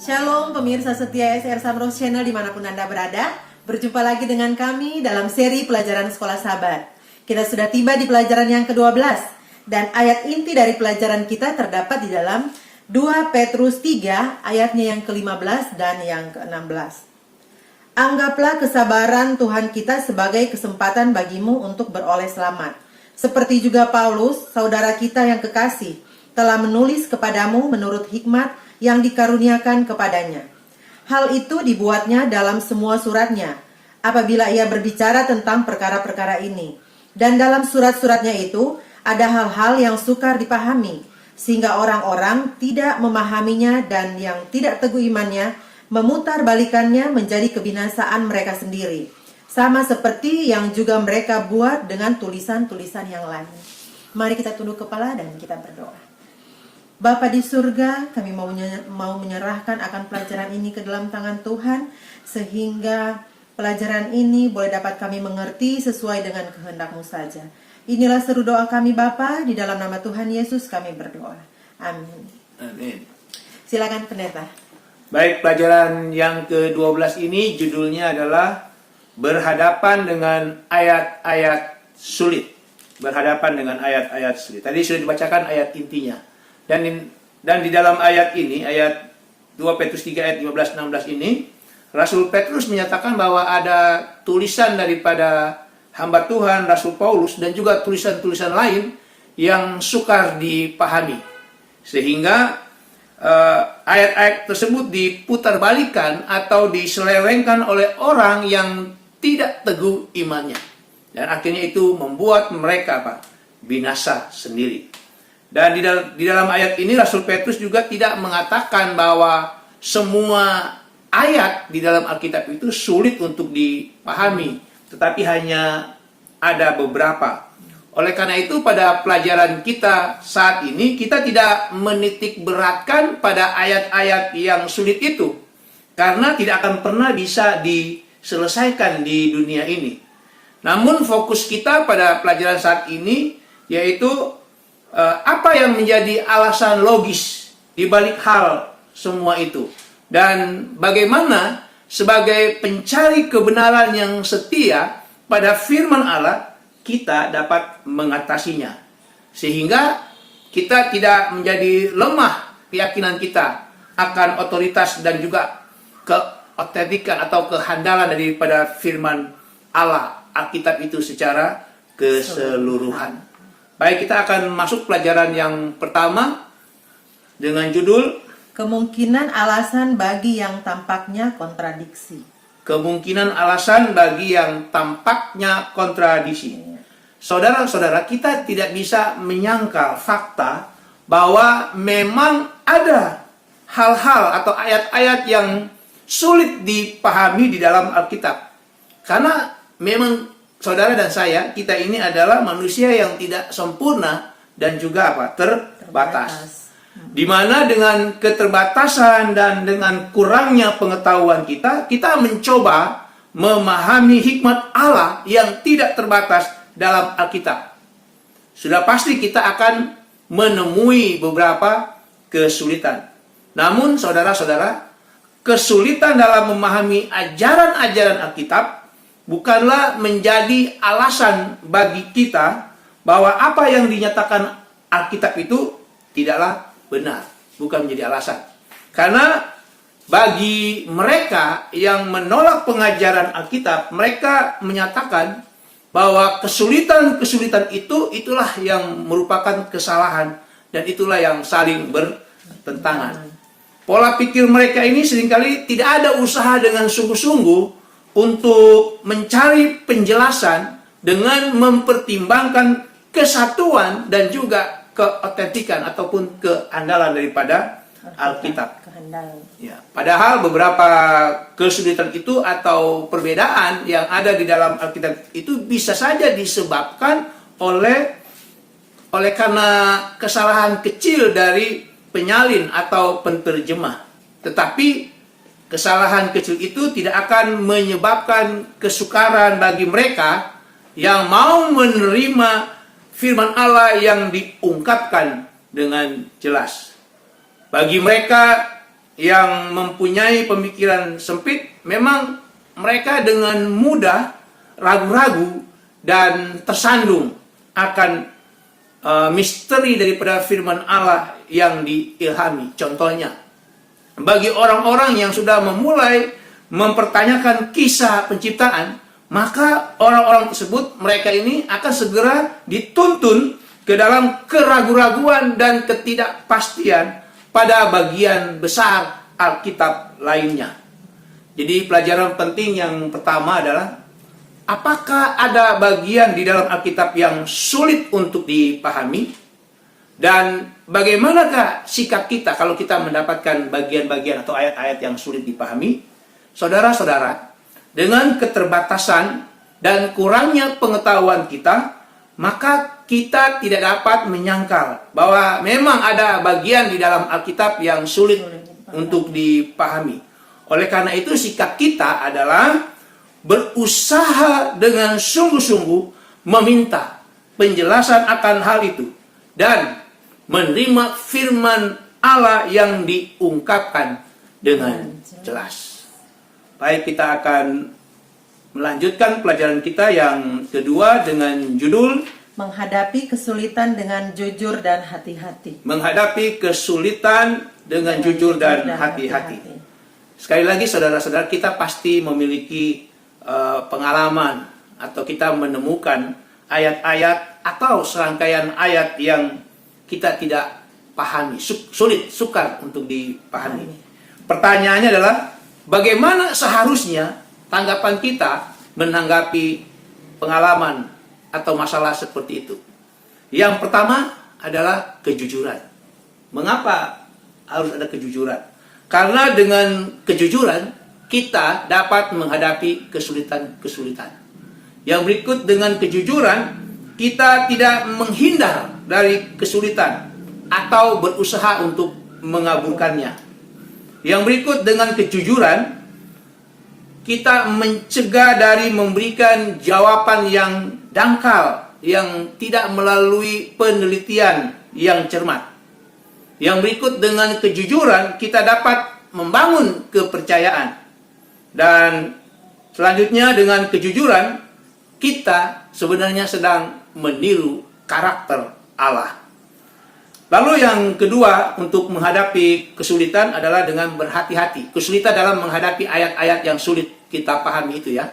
Shalom pemirsa setia SR Samros Channel dimanapun Anda berada. Berjumpa lagi dengan kami dalam seri pelajaran Sekolah Sahabat. Kita sudah tiba di pelajaran yang ke-12. Dan ayat inti dari pelajaran kita terdapat di dalam 2 Petrus 3 ayatnya yang ke-15 dan yang ke-16. Anggaplah kesabaran Tuhan kita sebagai kesempatan bagimu untuk beroleh selamat. Seperti juga Paulus, saudara kita yang kekasih, telah menulis kepadamu menurut hikmat yang dikaruniakan kepadanya. Hal itu dibuatnya dalam semua suratnya, apabila ia berbicara tentang perkara-perkara ini. Dan dalam surat-suratnya itu, ada hal-hal yang sukar dipahami, sehingga orang-orang tidak memahaminya dan yang tidak teguh imannya, memutarbalikannya menjadi kebinasaan mereka sendiri. Sama seperti yang juga mereka buat dengan tulisan-tulisan yang lain. Mari kita tunduk kepala dan kita berdoa. Bapa di surga, kami mau menyerahkan akan pelajaran ini ke dalam tangan Tuhan, sehingga pelajaran ini boleh dapat kami mengerti sesuai dengan kehendak-Mu saja. Inilah seru doa kami Bapa, di dalam nama Tuhan Yesus kami berdoa. Amin. Amin. Silakan pendeta. Baik, pelajaran yang ke-12 ini judulnya adalah berhadapan dengan ayat-ayat sulit. Berhadapan dengan ayat-ayat sulit. Tadi sudah dibacakan ayat intinya. Dan di dalam ayat ini, ayat 2 Petrus 3 ayat 15-16 ini, Rasul Petrus menyatakan bahwa ada tulisan daripada hamba Tuhan, Rasul Paulus, dan juga tulisan-tulisan lain yang sukar dipahami. Sehingga ayat-ayat tersebut diputarbalikan atau diselewengkan oleh orang yang tidak teguh imannya. Dan akhirnya itu membuat mereka binasa sendiri. Dan di dalam ayat ini Rasul Petrus juga tidak mengatakan bahwa semua ayat di dalam Alkitab itu sulit untuk dipahami, tetapi hanya ada beberapa. Oleh karena itu pada pelajaran kita saat ini kita tidak menitik beratkan pada ayat-ayat yang sulit itu, karena tidak akan pernah bisa diselesaikan di dunia ini. Namun fokus kita pada pelajaran saat ini yaitu apa yang menjadi alasan logis di balik hal semua itu, dan bagaimana sebagai pencari kebenaran yang setia pada firman Allah kita dapat mengatasinya, sehingga kita tidak menjadi lemah keyakinan kita akan otoritas dan juga keotentikan atau kehandalan daripada firman Allah Alkitab itu secara keseluruhan. Baik, kita akan masuk pelajaran yang pertama dengan judul Kemungkinan alasan bagi yang tampaknya kontradiksi. Kemungkinan alasan bagi yang tampaknya kontradiksi. Saudara-saudara, kita tidak bisa menyangkal fakta bahwa memang ada hal-hal atau ayat-ayat yang sulit dipahami di dalam Alkitab. Karena memang saudara dan saya, kita ini adalah manusia yang tidak sempurna dan juga terbatas. Di mana dengan keterbatasan dan dengan kurangnya pengetahuan kita mencoba memahami hikmat Allah yang tidak terbatas dalam Alkitab. Sudah pasti kita akan menemui beberapa kesulitan. Namun saudara-saudara, kesulitan dalam memahami ajaran-ajaran Alkitab bukanlah menjadi alasan bagi kita bahwa apa yang dinyatakan Alkitab itu tidaklah benar. Bukan menjadi alasan. Karena bagi mereka yang menolak pengajaran Alkitab, mereka menyatakan bahwa kesulitan-kesulitan itulah yang merupakan kesalahan, dan itulah yang saling bertentangan. Pola pikir mereka ini seringkali tidak ada usaha dengan sungguh-sungguh untuk mencari penjelasan dengan mempertimbangkan kesatuan dan juga keotentikan ataupun keandalan daripada Alkitab. Ya, padahal beberapa kesulitan itu atau perbedaan yang ada di dalam Alkitab itu bisa saja disebabkan oleh karena kesalahan kecil dari penyalin atau penterjemah. Tetapi kesalahan kecil itu tidak akan menyebabkan kesukaran bagi mereka yang mau menerima firman Allah yang diungkapkan dengan jelas. Bagi mereka yang mempunyai pemikiran sempit, memang mereka dengan mudah ragu-ragu dan tersandung akan misteri daripada firman Allah yang diilhami. Contohnya, bagi orang-orang yang sudah memulai mempertanyakan kisah penciptaan, maka orang-orang tersebut, mereka ini akan segera dituntun ke dalam keraguan-raguan dan ketidakpastian pada bagian besar Alkitab lainnya. Jadi pelajaran penting yang pertama adalah, apakah ada bagian di dalam Alkitab yang sulit untuk dipahami? Dan bagaimanakah sikap kita kalau kita mendapatkan bagian-bagian atau ayat-ayat yang sulit dipahami? Saudara-saudara, dengan keterbatasan dan kurangnya pengetahuan kita, maka kita tidak dapat menyangkal bahwa memang ada bagian di dalam Alkitab yang sulit untuk dipahami. Oleh karena itu, sikap kita adalah berusaha dengan sungguh-sungguh meminta penjelasan akan hal itu dan menerima firman Allah yang diungkapkan dengan jelas. Baik, kita akan melanjutkan pelajaran kita yang kedua dengan judul menghadapi kesulitan dengan jujur dan hati-hati. Menghadapi kesulitan dengan jujur dan hati-hati. Sekali lagi saudara-saudara, kita pasti memiliki pengalaman atau kita menemukan ayat-ayat atau serangkaian ayat yang kita tidak pahami, sulit, sukar untuk dipahami. Pertanyaannya adalah, bagaimana seharusnya tanggapan kita menanggapi pengalaman atau masalah seperti itu? Yang pertama adalah kejujuran. Mengapa harus ada kejujuran? Karena dengan kejujuran kita dapat menghadapi kesulitan-kesulitan. Yang berikut, dengan kejujuran kita tidak menghindar dari kesulitan atau berusaha untuk mengaburkannya. Yang berikut, dengan kejujuran kita mencegah dari memberikan jawaban yang dangkal, yang tidak melalui penelitian yang cermat. Yang berikut, dengan kejujuran kita dapat membangun kepercayaan. Dan selanjutnya, dengan kejujuran kita sebenarnya sedang meniru karakter Allah. Lalu yang kedua untuk menghadapi kesulitan adalah dengan berhati-hati. Kesulitan dalam menghadapi ayat-ayat yang sulit kita pahami itu ya.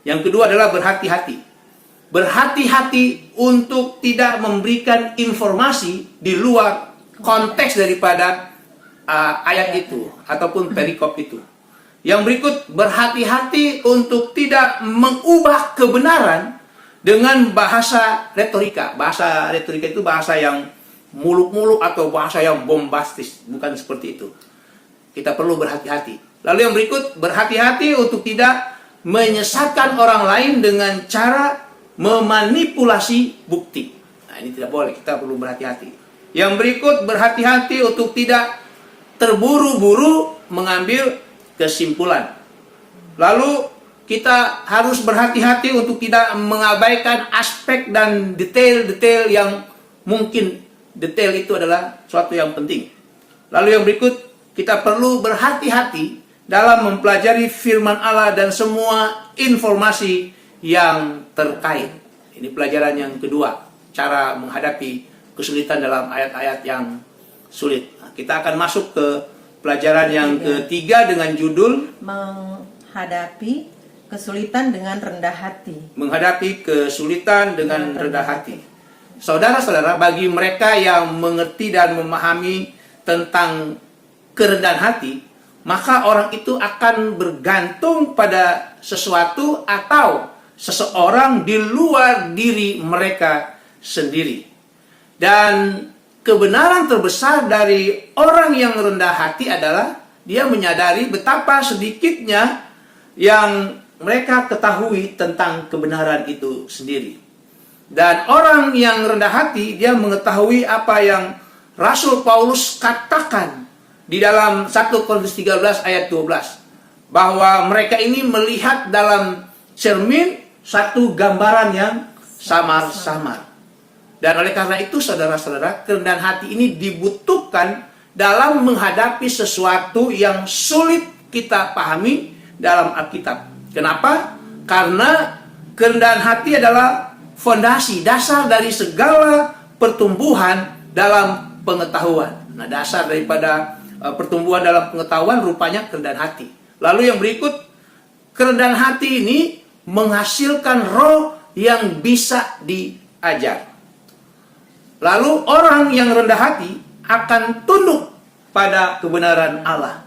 Yang kedua adalah berhati-hati. Berhati-hati untuk tidak memberikan informasi di luar konteks daripada ayat itu ataupun perikop itu. Yang berikut, berhati-hati untuk tidak mengubah kebenaran dengan bahasa retorika. Bahasa retorika itu bahasa yang muluk-muluk atau bahasa yang bombastis, bukan seperti itu. Kita perlu berhati-hati. Lalu yang berikut, berhati-hati untuk tidak menyesatkan orang lain dengan cara memanipulasi bukti. Nah, ini tidak boleh, kita perlu berhati-hati. Yang berikut, berhati-hati untuk tidak terburu-buru mengambil kesimpulan. Lalu kita harus berhati-hati untuk tidak mengabaikan aspek dan detail-detail yang mungkin detail itu adalah suatu yang penting. Lalu yang berikut, kita perlu berhati-hati dalam mempelajari firman Allah dan semua informasi yang terkait. Ini pelajaran yang kedua, cara menghadapi kesulitan dalam ayat-ayat yang sulit. Nah, kita akan masuk ke pelajaran yang ketiga dengan judul menghadapi kesulitan dengan rendah hati. Menghadapi kesulitan dengan rendah hati. Saudara-saudara, bagi mereka yang mengerti dan memahami tentang kerendahan hati, maka orang itu akan bergantung pada sesuatu atau seseorang di luar diri mereka sendiri. Dan kebenaran terbesar dari orang yang rendah hati adalah dia menyadari betapa sedikitnya yang mereka ketahui tentang kebenaran itu sendiri. Dan orang yang rendah hati, dia mengetahui apa yang Rasul Paulus katakan di dalam 1 Korintus 13 ayat 12. Bahwa mereka ini melihat dalam cermin satu gambaran yang samar-samar. Dan oleh karena itu saudara-saudara, kerendahan hati ini dibutuhkan dalam menghadapi sesuatu yang sulit kita pahami dalam Alkitab. Kenapa? Karena kerendahan hati adalah fondasi, dasar dari segala pertumbuhan dalam pengetahuan. Nah, dasar daripada pertumbuhan dalam pengetahuan rupanya kerendahan hati. Lalu yang berikut, kerendahan hati ini menghasilkan roh yang bisa diajar. Lalu orang yang rendah hati akan tunduk pada kebenaran Allah.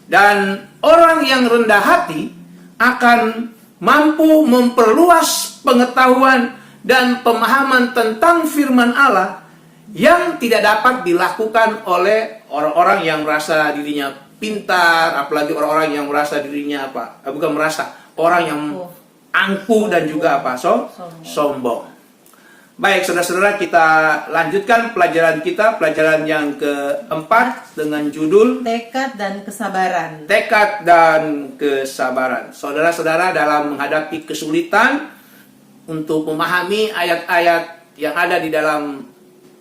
Dan orang yang rendah hati akan mampu memperluas pengetahuan dan pemahaman tentang firman Allah yang tidak dapat dilakukan oleh orang-orang yang merasa dirinya pintar, apalagi orang-orang yang merasa dirinya orang yang angkuh dan juga sombong. Baik, saudara-saudara, kita lanjutkan pelajaran kita, pelajaran yang keempat dengan judul Tekad dan kesabaran. Tekad dan kesabaran. Saudara-saudara, dalam menghadapi kesulitan untuk memahami ayat-ayat yang ada di dalam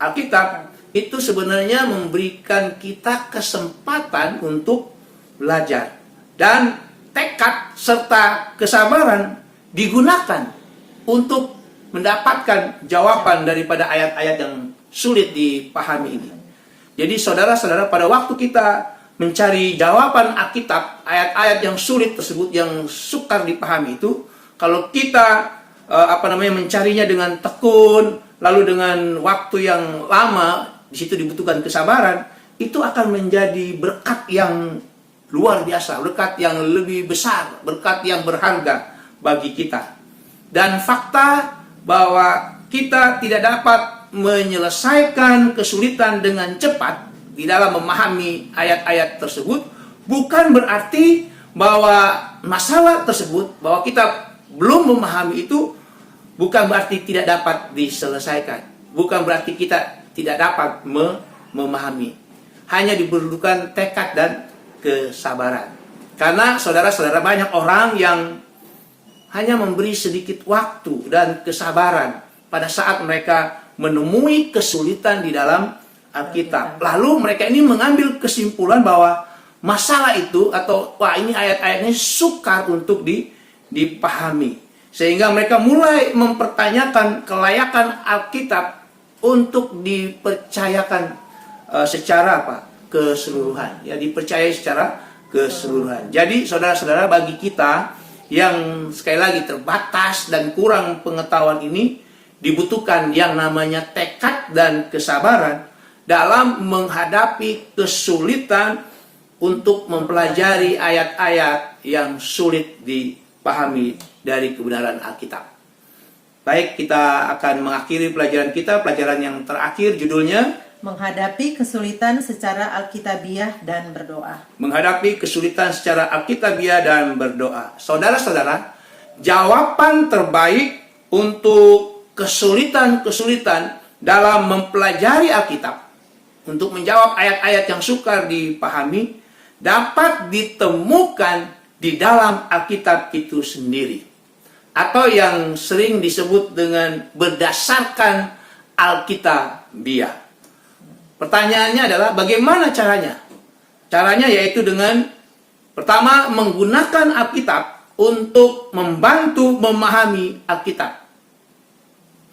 Alkitab, itu sebenarnya memberikan kita kesempatan untuk belajar. Dan tekad serta kesabaran digunakan untuk mendapatkan jawaban daripada ayat-ayat yang sulit dipahami ini. Jadi saudara-saudara, pada waktu kita mencari jawaban Alkitab, ayat-ayat yang sulit tersebut, yang sukar dipahami itu, kalau kita mencarinya dengan tekun, lalu dengan waktu yang lama, di situ dibutuhkan kesabaran, itu akan menjadi berkat yang luar biasa, berkat yang lebih besar, berkat yang berharga bagi kita. Dan fakta bahwa kita tidak dapat menyelesaikan kesulitan dengan cepat di dalam memahami ayat-ayat tersebut, bukan berarti bahwa masalah tersebut, bahwa kita belum memahami itu, bukan berarti tidak dapat diselesaikan. Bukan berarti kita tidak dapat memahami. Hanya diperlukan tekad dan kesabaran. Karena saudara-saudara, banyak orang yang hanya memberi sedikit waktu dan kesabaran pada saat mereka menemui kesulitan di dalam Alkitab. Lalu mereka ini mengambil kesimpulan bahwa masalah itu atau ini ayat-ayatnya sukar untuk dipahami. Sehingga mereka mulai mempertanyakan kelayakan Alkitab untuk dipercayakan secara keseluruhan. Ya, dipercayai secara keseluruhan. Jadi saudara-saudara, bagi kita yang sekali lagi terbatas dan kurang pengetahuan ini, dibutuhkan yang namanya tekad dan kesabaran dalam menghadapi kesulitan untuk mempelajari ayat-ayat yang sulit dipahami dari kebenaran Alkitab. Baik, kita akan mengakhiri pelajaran kita, pelajaran yang terakhir judulnya Menghadapi kesulitan secara alkitabiah dan berdoa. Menghadapi kesulitan secara alkitabiah dan berdoa. Saudara-saudara, jawaban terbaik untuk kesulitan-kesulitan dalam mempelajari Alkitab, untuk menjawab ayat-ayat yang sukar dipahami, dapat ditemukan di dalam Alkitab itu sendiri. Atau yang sering disebut dengan berdasarkan alkitabiah. Pertanyaannya adalah bagaimana caranya? Caranya yaitu dengan pertama menggunakan Alkitab untuk membantu memahami Alkitab.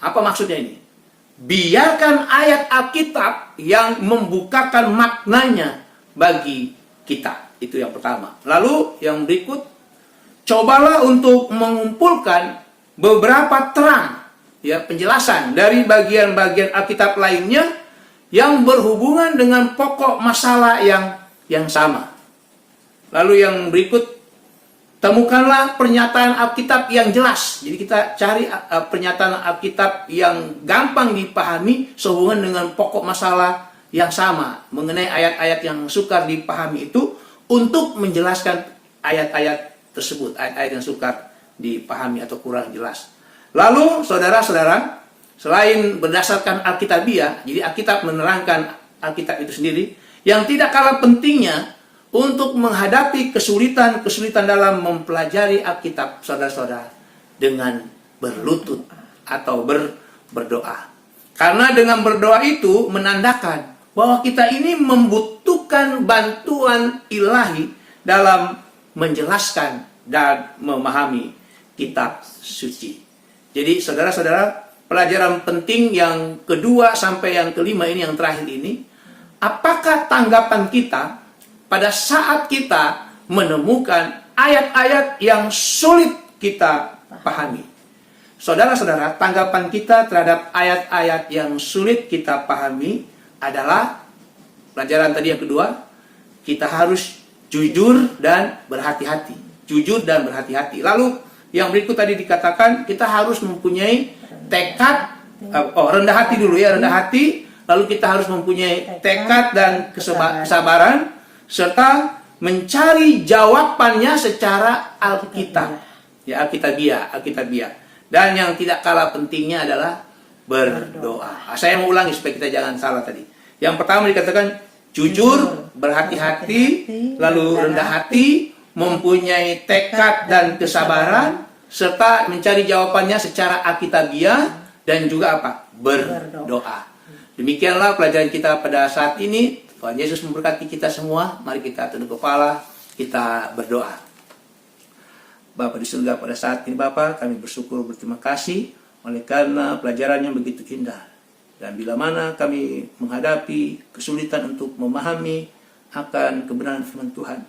Apa maksudnya ini? Biarkan ayat Alkitab yang membukakan maknanya bagi kita. Itu yang pertama. Lalu yang berikut, cobalah untuk mengumpulkan beberapa terang, penjelasan dari bagian-bagian Alkitab lainnya yang berhubungan dengan pokok masalah yang sama. Lalu yang berikut, temukanlah pernyataan Alkitab yang jelas. Jadi kita cari pernyataan Alkitab yang gampang dipahami sehubungan dengan pokok masalah yang sama mengenai ayat-ayat yang sukar dipahami itu, untuk menjelaskan ayat-ayat tersebut, ayat-ayat yang sukar dipahami atau kurang jelas. Lalu saudara-saudara, selain berdasarkan alkitabiah, jadi Alkitab menerangkan Alkitab itu sendiri, yang tidak kalah pentingnya untuk menghadapi kesulitan-kesulitan dalam mempelajari Alkitab, saudara-saudara, dengan berlutut atau berdoa. Karena dengan berdoa itu menandakan bahwa kita ini membutuhkan membutuhkan bantuan ilahi dalam menjelaskan dan memahami kitab suci. Jadi saudara-saudara, pelajaran penting yang kedua sampai yang kelima ini, yang terakhir ini, apakah tanggapan kita pada saat kita menemukan ayat-ayat yang sulit kita pahami? Saudara-saudara, tanggapan kita terhadap ayat-ayat yang sulit kita pahami adalah, pelajaran tadi yang kedua, kita harus jujur dan berhati-hati. Jujur dan berhati-hati. Lalu yang berikut tadi dikatakan, kita harus mempunyai tekad, rendah hati dulu ya, rendah hati. Lalu kita harus mempunyai tekad dan kesabaran, serta mencari jawabannya secara Alkitab. Ya, Alkitabiah. Dan yang tidak kalah pentingnya adalah berdoa. Saya mau ulangi supaya kita jangan salah tadi. Yang pertama dikatakan jujur, berhati-hati, lalu rendah hati, mempunyai tekad dan kesabaran, serta mencari jawabannya secara Alkitabiah, dan juga apa? Berdoa. Demikianlah pelajaran kita pada saat ini. Tuhan Yesus memberkati kita semua. Mari kita tunduk kepala, kita berdoa. Bapa di surga, pada saat ini Bapa, kami bersyukur, berterima kasih oleh karena pelajaran yang begitu indah. Dan bila mana kami menghadapi kesulitan untuk memahami akan kebenaran firman Tuhan,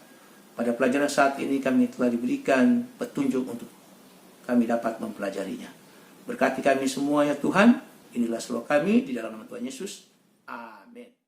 pada pelajaran saat ini kami telah diberikan petunjuk untuk kami dapat mempelajarinya. Berkati kami semua ya Tuhan. Inilah selawat kami di dalam nama Tuhan Yesus. Amin.